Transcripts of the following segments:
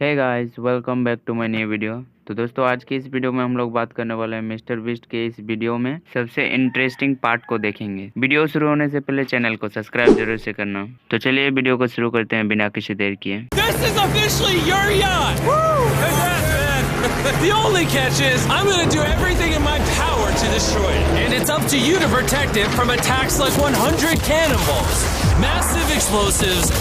Hey guys, welcome back to my new video. तो दोस्तों, आज की इस वीडियो में हम लोग बात करने वाले हैं मिस्टर बीस्ट के इस वीडियो में सबसे इंटरेस्टिंग पार्ट को देखेंगे। वीडियो शुरू होने से पहले चैनल को सब्सक्राइब जरूर से करना। तो चलिए वीडियो को शुरू करते हैं बिना किसी देर किए। This is officially your yacht! Woo! Congrats, man! The only catch is, I'm gonna do everything in my power to destroy it. And it's up to you to protect it from attacks like 100 cannonballs, massive explosives,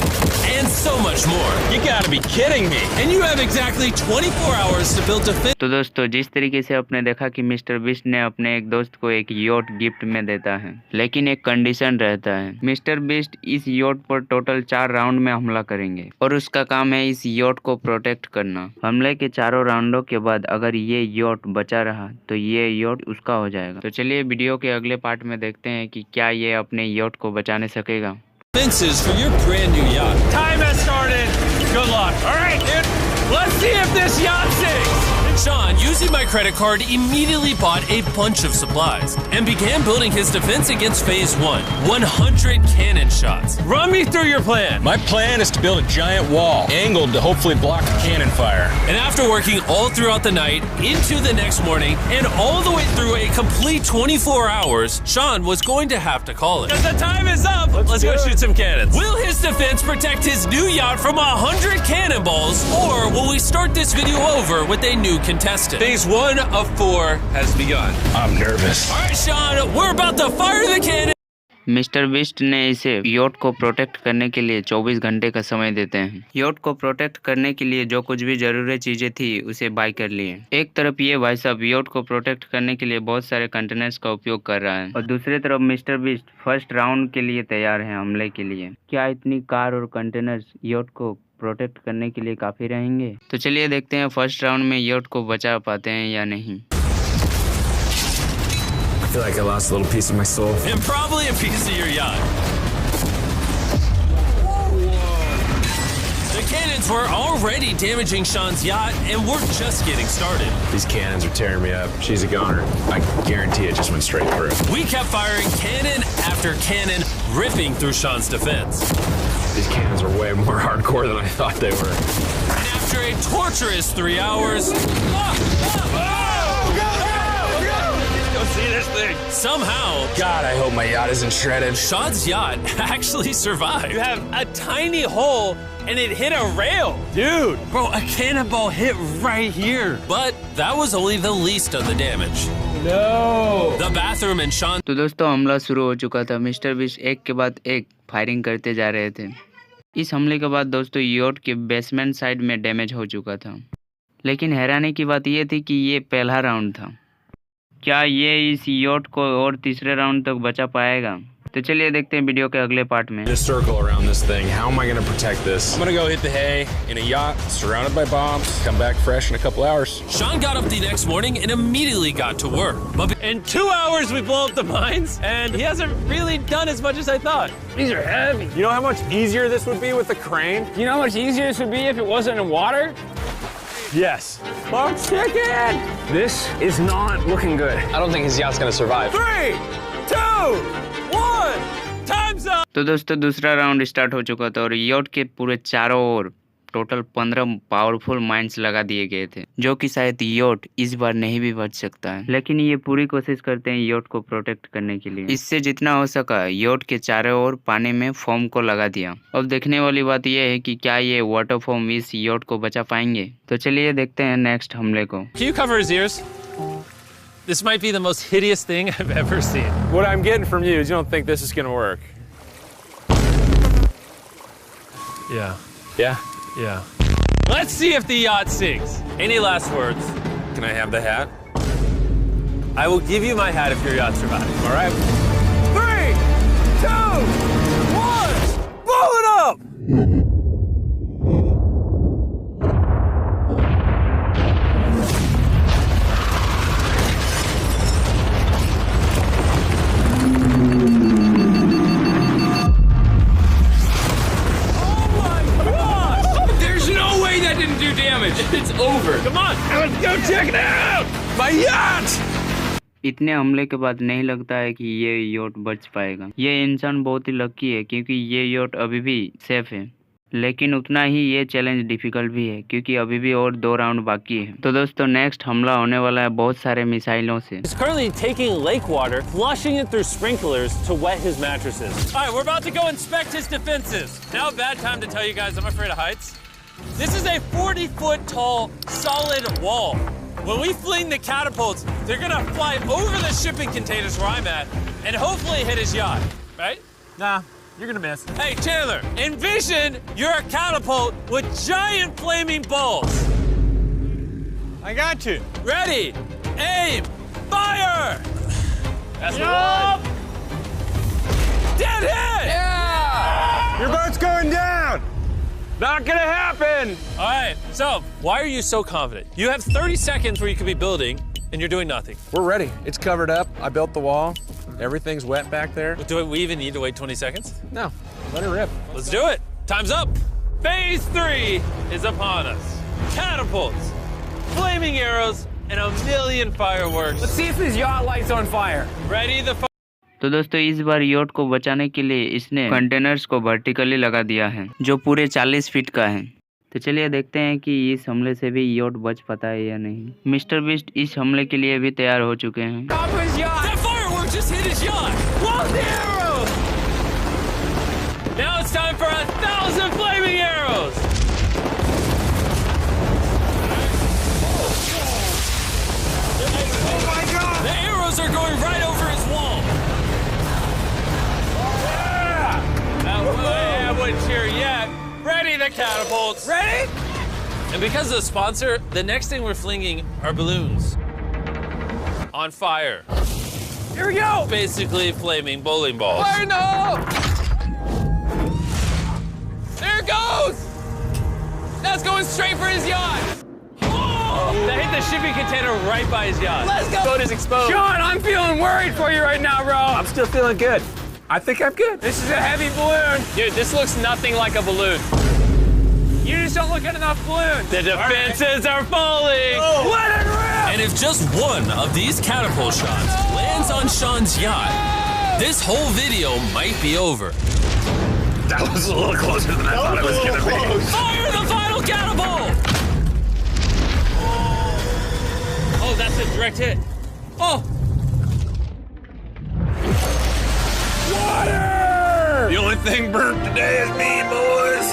and so much more. You gotta be kidding me! And you have exactly 24 hours to build defense. तो दोस्तों, जिस तरीके से आपने देखा कि mister beast ने अपने एक दोस्त को एक योट गिफ्ट में देता है, लेकिन एक कंडीशन रहता है। मिस्टर बीस्ट इस योट पर टोटल 4 राउंड में हमला करेंगे और उसका काम है इस योट को प्रोटेक्ट करना। हमले के चारों राउंडों के बाद अगर ये योट बचा रहा तो ये योट उसका हो जाएगा। तो चलिए वीडियो के अगले पार्ट में देखते हैं कि क्या ये अपने योट को बचाने सकेगा। Defenses for your brand new yacht. Time has started. Good luck. All right, dude. Let's see if this yacht sinks. Sean, using my credit card, immediately bought a bunch of supplies and began building his defense against Phase 1. 100 cannon shots. Run me through your plan. My plan is to build a giant wall, angled to hopefully block the cannon fire. And after working all throughout the night, into the next morning, and all the way through a complete 24 hours, Sean was going to have to call it. Because the time is up. Let's go shoot some cannons. Will his defense protect his new yacht from 100 cannonballs, or will we start this video over with a new contestant? Phase 1 of 4 has begun. I'm nervous. All right, Sean, we're about to fire the cannon. Mister beast ने इसे vote को protect करने के लिए 24 घंटे का समय देते हैं। योट को प्रोटेक्ट करने के लिए जो कुछ भी जरूरी चीजें थी उसे बाय कर लिए। एक तरफ ये भाई साहब योट को प्रोटेक्ट करने के लिए बहुत सारे कंटेनर्स का उपयोग कर रहा है और दूसरी तरफ मिस्टर बीस्ट फर्स्ट राउंड के लिए तैयार है हमले के लिए। क्या इतनी कार और कंटेनर्स योट को प्रोटेक्ट करने के लिए काफी रहेंगे? तो चलिए देखते हैं फर्स्ट राउंड में योट को बचा पाते हैं या नहीं। I feel like I lost a little piece of my soul. And probably a piece of your yacht. The cannons were already damaging Sean's yacht, and we're just getting started. These cannons are tearing me up. She's a goner. I guarantee it just went straight through. We kept firing cannon after cannon, ripping through Sean's defense. These cannons are way more hardcore than I thought they were. And after a torturous 3 hours, see this thing. Somehow, God, I hope my yacht isn't shredded. Sean's yacht actually survived. You have a tiny hole and it hit a rail. Dude, bro, a cannonball hit right here. But that was only the least of the damage. No. The bathroom and Sean. तो दोस्तों, हमला शुरू हो चुका था। Mister beast एक के बाद एक फायरिंग करते जा रहे थे। इस हमले के बाद दोस्तों योट के बेसमेंट साइड में डैमेज हो चुका था, लेकिन हैरानी की बात यह थी कि ये पहला राउंड था। क्या ये इस योट को और तीसरे राउंड तक बचा पाएगा? तो चलिए देखते हैं वीडियो के अगले पार्ट में। Just circle around this thing. How am I going to protect this? I'm gonna go hit the hay in a yacht, surrounded by bombs, come back fresh in a couple hours. Sean got up the next morning and immediately got to work. But in 2 hours, we blow up the mines, and he hasn't really done as much as I thought. These are heavy. You know how much easier this would be with the crane? You know how much easier this would be if it wasn't in water? Yes. Bump chicken! This is not looking good. I don't think his yacht's gonna survive. 3, 2, 1, time's up! तो दोस्तों, दूसरा round start हो चुका था और vote के पूरे चारों ओर टोटल 15 पावरफुल माइंस लगा दिए गए थे, जो कि शायद योट इस बार नहीं भी बच सकता है। लेकिन ये पूरी कोशिश करते हैं योट को प्रोटेक्ट करने के लिए। इससे जितना हो सका योट के चारों ओर पानी में फोम को लगा दिया। अब देखने वाली बात यह है कि क्या ये वाटर फोम इस योट को बचा पाएंगे। तो चलिए देखते हैं नेक्स्ट हमले को। Can you cover his ears? This might be the most hideous thing I've ever seen. What I'm getting from you is you don't think this is gonna work. Yeah. Yeah? Yeah. Let's see if the yacht sinks. Any last words? Can I have the hat? I will give you my hat if your yacht survives. All right. 3, 2, 1, blow it up! It's over. Come on, let's go check it out! My yacht! इतने हमले के बाद नहीं लगता है कि ये vote बच पाएगा। ये इंसान बहुत ही लकी है क्योंकि ये योट अभी भी सेफ है। लेकिन उतना ही ये चैलेंज डिफिकल्ट भी है क्योंकि अभी भी और 2 राउंड बाकी है। तो दोस्तों नेक्स्ट हमला होने वाला है बहुत सारे मिसाइलों से। He's currently taking lake water, flushing it through sprinklers to wet his mattresses. All right, we're about to go inspect his defenses. Now a bad time to tell you guys I'm afraid of heights. This is a 40-foot tall, solid wall. When we fling the catapults, they're gonna fly over the shipping containers where I'm at and hopefully hit his yacht, right? Nah, you're gonna miss. Hey, Chandler, envision you're a catapult with giant flaming balls. I got you. Ready, aim, fire! That's the one. Dead hit! Yeah! Your boat's going down! Not gonna happen! All right, so why are you so confident? You have 30 seconds where you could be building and you're doing nothing. We're ready. It's covered up. I built the wall. Everything's wet back there. Do we even need to wait 20 seconds? No, let it rip. Let's do it. Time's up. Phase 3 is upon us. Catapults, flaming arrows, and a million fireworks. Let's see if his yacht lights on fire. Ready the तो दोस्तों इस बार vote को बचाने के लिए इसने containers को vertically लगा दिया है जो पूरे 40 फीट का है। तो चलिए देखते हैं कि इस हमले से भी योट बच पाता है या नहीं। मिस्टर बीस्ट इस हमले के लिए भी तैयार हो चुके हैं। Top of his yacht. That firework just hit his yacht. Whoa, the arrows! Now it's time for 1,000 flaming arrows. Oh my God! The arrows are going right over his wall. I wouldn't cheer yet. Ready the catapults. Ready? And because of the sponsor, the next thing we're flinging are balloons. On fire. Here we go. Basically flaming bowling balls. Fire in the hole. There it goes. That's going straight for his yacht. That hit the shipping container right by his yacht. Let's go. Boat is exposed. Sean, I'm feeling worried for you right now, bro. I'm still feeling good. I think I'm good. This is a heavy balloon. Dude, this looks nothing like a balloon. You just don't look at enough balloons. The defenses are falling. Let it rip. And if just one of these catapult shots lands on Sean's yacht, this whole video might be over. That was a little closer than I thought it was gonna be. Fire the final catapult! Oh, that's a direct hit. Oh! Water! The only thing burnt today is me, boys.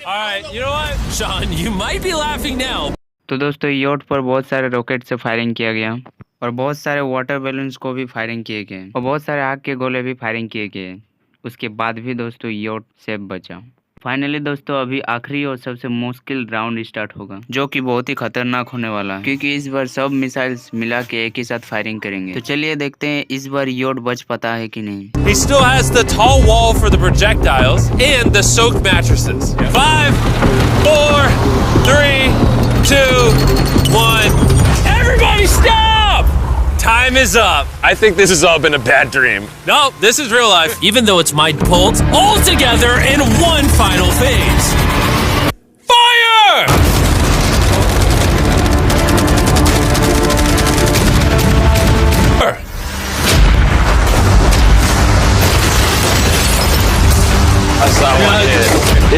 All right, you know what? Sean, you might be laughing now. तो दोस्तों vote पर बहुत सारे rocket से firing किया गया और बहुत सारे वाटर बैलून्स को भी फायरिंग किए गए और बहुत सारे आग के गोले भी फायरिंग किए गए। उसके बाद भी दोस्तों योट सेफ बचा। फाइनली दोस्तों अभी आखिरी और सबसे मुश्किल राउंड स्टार्ट होगा जो कि बहुत ही खतरनाक होने वाला है क्योंकि इस बार सब मिसाइल्स मिला के एक ही साथ फायरिंग करेंगे। तो चलिए देखते हैं इस बार योट बच पाता है कि नहीं। He still has the tall wall for the projectiles and the soaked mattresses. 5, 4, 3, 2, 1. Everybody stop! Time is up. I think this has all been a bad dream. No, this is real life. Even though it's my pulse, all together in one final phase. Fire! I saw one hit.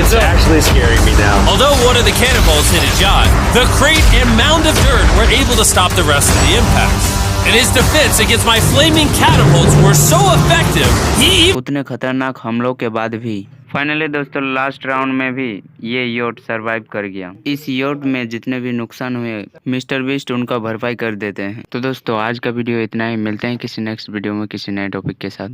It's actually scaring me now. Although one of the cannonballs hit his yacht, the crate and mound of dirt were able to stop the rest of the impacts. And his defense against my flaming catapults were so effective, he उतने खतरनाक हमलों के बाद भी finally दोस्तों last round में भी ये योट सरवाइव कर गया। इस योट में जितने भी नुकसान हुए मिस्टर बीस्ट उनका भरपाई कर देते हैं। तो दोस्तों आज का वीडियो इतना ही। मिलते हैं किसी नेक्स्ट वीडियो में किसी नए टॉपिक के साथ।